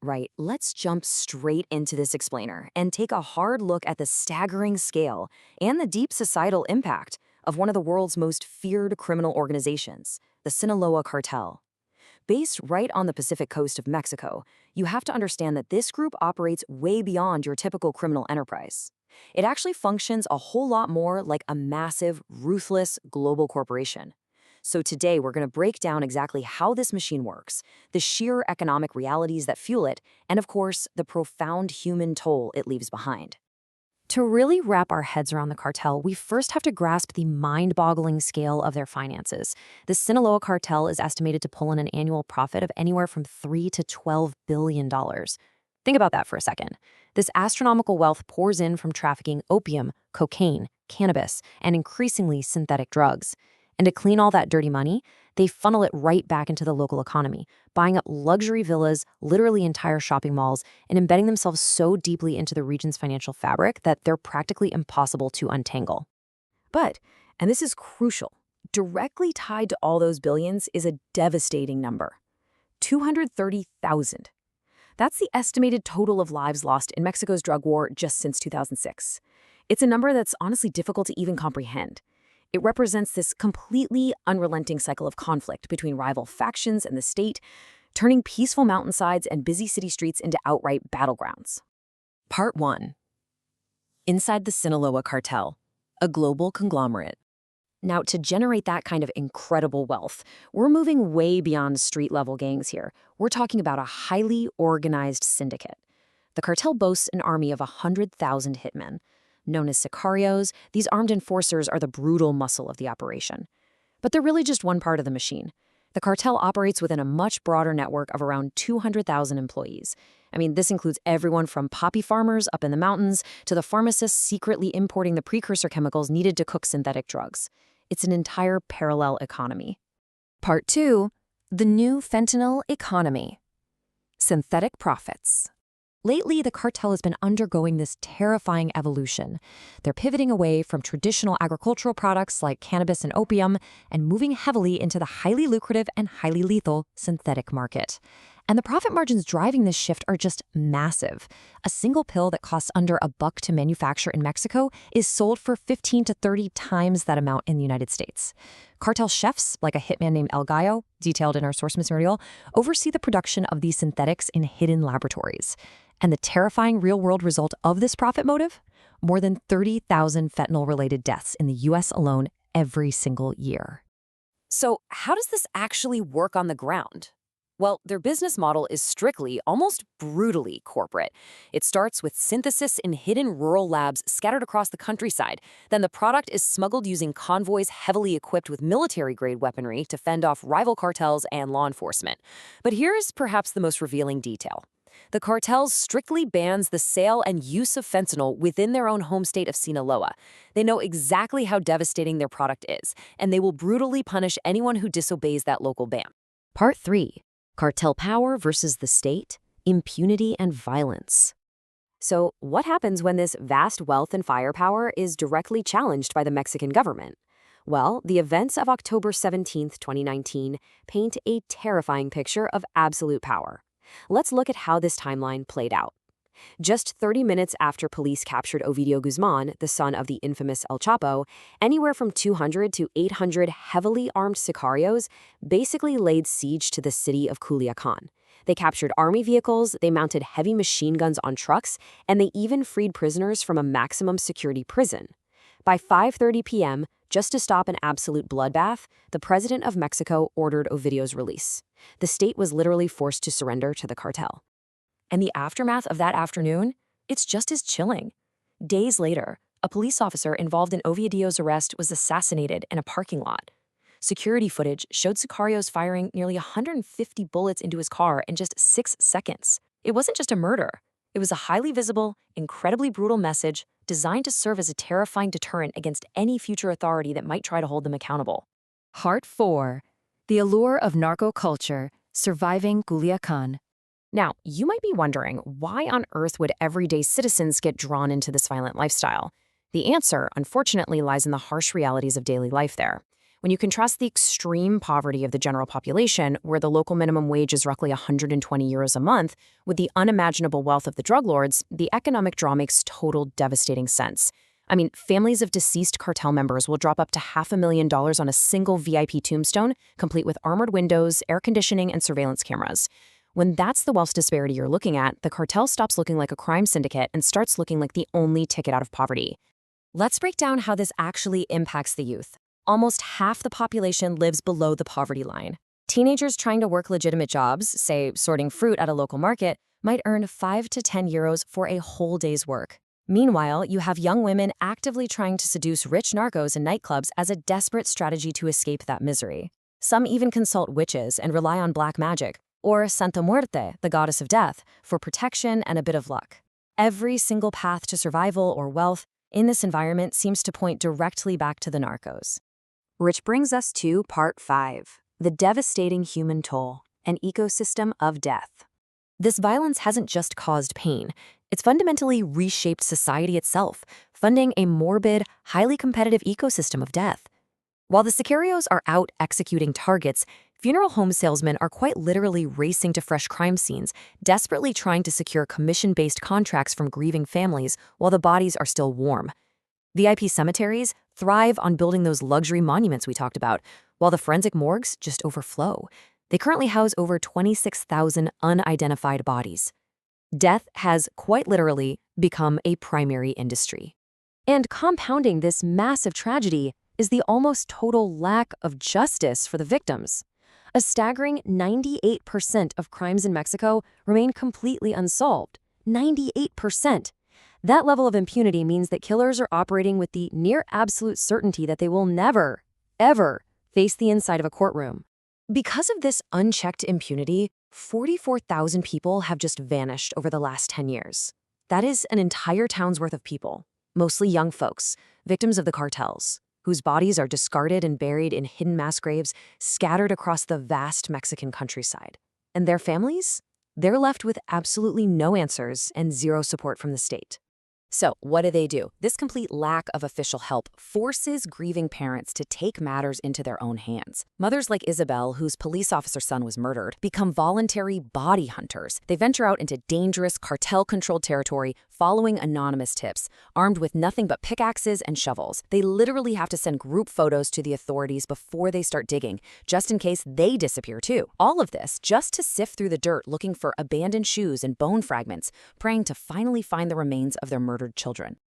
Right, let's jump straight into this explainer and take a hard look at the staggering scale and the deep societal impact of one of the world's most feared criminal organizations, the Sinaloa Cartel. Based right on the Pacific coast of Mexico, you have to understand that this group operates way beyond your typical criminal enterprise. It actually functions a whole lot more like a massive, ruthless global corporation. So today we're going to break down exactly how this machine works, the sheer economic realities that fuel it, and of course, the profound human toll it leaves behind. To really wrap our heads around the cartel, we first have to grasp the mind-boggling scale of their finances. The Sinaloa cartel is estimated to pull in an annual profit of anywhere from $3 to $12 billion. Think about that for a second. This astronomical wealth pours in from trafficking opium, cocaine, cannabis, and increasingly synthetic drugs. And to clean all that dirty money, they funnel it right back into the local economy, buying up luxury villas, literally entire shopping malls, and embedding themselves so deeply into the region's financial fabric that they're practically impossible to untangle. But, and this is crucial, directly tied to all those billions is a devastating number: 230,000. That's the estimated total of lives lost in Mexico's drug war just since 2006. It's a number that's honestly difficult to even comprehend. It represents this completely unrelenting cycle of conflict between rival factions and the state, turning peaceful mountainsides and busy city streets into outright battlegrounds. Part 1. Inside the Sinaloa Cartel, a global conglomerate. Now, to generate that kind of incredible wealth, we're moving way beyond street-level gangs here. We're talking about a highly organized syndicate. The cartel boasts an army of 100,000 hitmen. Known as sicarios, these armed enforcers are the brutal muscle of the operation. But they're really just one part of the machine. The cartel operates within a much broader network of around 200,000 employees. I mean, this includes everyone from poppy farmers up in the mountains to the pharmacists secretly importing the precursor chemicals needed to cook synthetic drugs. It's an entire parallel economy. Part 2. The new fentanyl economy. Synthetic profits. Lately, the cartel has been undergoing this terrifying evolution. They're pivoting away from traditional agricultural products like cannabis and opium and moving heavily into the highly lucrative and highly lethal synthetic market. And the profit margins driving this shift are just massive. A single pill that costs under $1 to manufacture in Mexico is sold for 15 to 30 times that amount in the United States. Cartel chefs, like a hitman named El Gallo, detailed in our source material, oversee the production of these synthetics in hidden laboratories. And the terrifying real-world result of this profit motive? More than 30,000 fentanyl-related deaths in the U.S. alone every single year. So how does this actually work on the ground? Well, their business model is strictly, almost brutally corporate. It starts with synthesis in hidden rural labs scattered across the countryside. Then the product is smuggled using convoys heavily equipped with military-grade weaponry to fend off rival cartels and law enforcement. But here is perhaps the most revealing detail. The cartel strictly bans the sale and use of fentanyl within their own home state of Sinaloa. They know exactly how devastating their product is, and they will brutally punish anyone who disobeys that local ban. Part 3. Cartel power versus the state, impunity and violence. So, what happens when this vast wealth and firepower is directly challenged by the Mexican government? Well, the events of October 17, 2019, paint a terrifying picture of absolute power. Let's look at how this timeline played out. Just 30 minutes after police captured Ovidio Guzman, the son of the infamous El Chapo, anywhere from 200 to 800 heavily armed sicarios basically laid siege to the city of Culiacan. They captured army vehicles, they mounted heavy machine guns on trucks, and they even freed prisoners from a maximum security prison. By 5:30 p.m., just to stop an absolute bloodbath, the president of Mexico ordered Ovidio's release. The state was literally forced to surrender to the cartel. And the aftermath of that afternoon? It's just as chilling. Days later, a police officer involved in Ovidio's arrest was assassinated in a parking lot. Security footage showed sicarios firing nearly 150 bullets into his car in just 6 seconds. It wasn't just a murder. It was a highly visible, incredibly brutal message designed to serve as a terrifying deterrent against any future authority that might try to hold them accountable. Part 4. The allure of narco culture, surviving Culiacan. Now, you might be wondering, why on earth would everyday citizens get drawn into this violent lifestyle? The answer, unfortunately, lies in the harsh realities of daily life there. When you contrast the extreme poverty of the general population, where the local minimum wage is roughly 120 euros a month, with the unimaginable wealth of the drug lords, the economic draw makes total devastating sense. I mean, families of deceased cartel members will drop up to $500,000 on a single VIP tombstone, complete with armored windows, air conditioning, and surveillance cameras. When that's the wealth disparity you're looking at, the cartel stops looking like a crime syndicate and starts looking like the only ticket out of poverty. Let's break down how this actually impacts the youth. Almost half the population lives below the poverty line. Teenagers trying to work legitimate jobs, say sorting fruit at a local market, might earn 5 to 10 euros for a whole day's work. Meanwhile, you have young women actively trying to seduce rich narcos in nightclubs as a desperate strategy to escape that misery. Some even consult witches and rely on black magic, or Santa Muerte, the goddess of death, for protection and a bit of luck. Every single path to survival or wealth in this environment seems to point directly back to the narcos. Which brings us to Part 5, the devastating human toll, an ecosystem of death. This violence hasn't just caused pain. It's fundamentally reshaped society itself, funding a morbid, highly competitive ecosystem of death. While the sicarios are out executing targets, funeral home salesmen are quite literally racing to fresh crime scenes, desperately trying to secure commission-based contracts from grieving families while the bodies are still warm. VIP cemeteries thrive on building those luxury monuments we talked about, while the forensic morgues just overflow. They currently house over 26,000 unidentified bodies. Death has quite literally become a primary industry. And compounding this massive tragedy is the almost total lack of justice for the victims. A staggering 98% of crimes in Mexico remain completely unsolved. 98%. That level of impunity means that killers are operating with the near absolute certainty that they will never, ever face the inside of a courtroom. Because of this unchecked impunity, 44,000 people have just vanished over the last 10 years. That is an entire town's worth of people, mostly young folks, victims of the cartels, whose bodies are discarded and buried in hidden mass graves scattered across the vast Mexican countryside. And their families? They're left with absolutely no answers and zero support from the state. So, what do? This complete lack of official help forces grieving parents to take matters into their own hands. Mothers like Isabel, whose police officer son was murdered, become voluntary body hunters. They venture out into dangerous, cartel-controlled territory, following anonymous tips. Armed with nothing but pickaxes and shovels, they literally have to send group photos to the authorities before they start digging, just in case they disappear too. All of this just to sift through the dirt looking for abandoned shoes and bone fragments, praying to finally find the remains of their murdered children.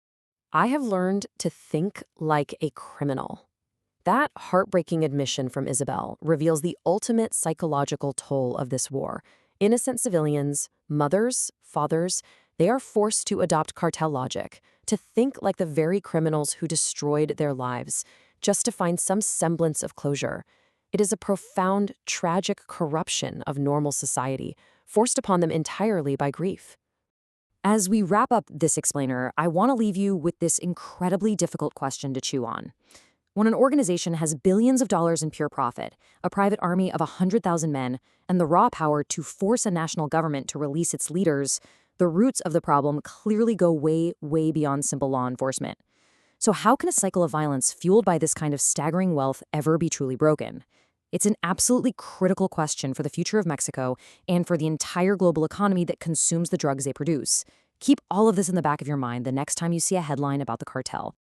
I have learned to think like a criminal. That heartbreaking admission from Isabel reveals the ultimate psychological toll of this war. Innocent civilians, mothers, fathers, they are forced to adopt cartel logic, to think like the very criminals who destroyed their lives, just to find some semblance of closure. It is a profound, tragic corruption of normal society, forced upon them entirely by grief. As we wrap up this explainer, I want to leave you with this incredibly difficult question to chew on. When an organization has billions of dollars in pure profit, a private army of 100,000 men, and the raw power to force a national government to release its leaders, the roots of the problem clearly go way, way beyond simple law enforcement. So how can a cycle of violence fueled by this kind of staggering wealth ever be truly broken? It's an absolutely critical question for the future of Mexico and for the entire global economy that consumes the drugs they produce. Keep all of this in the back of your mind the next time you see a headline about the cartel.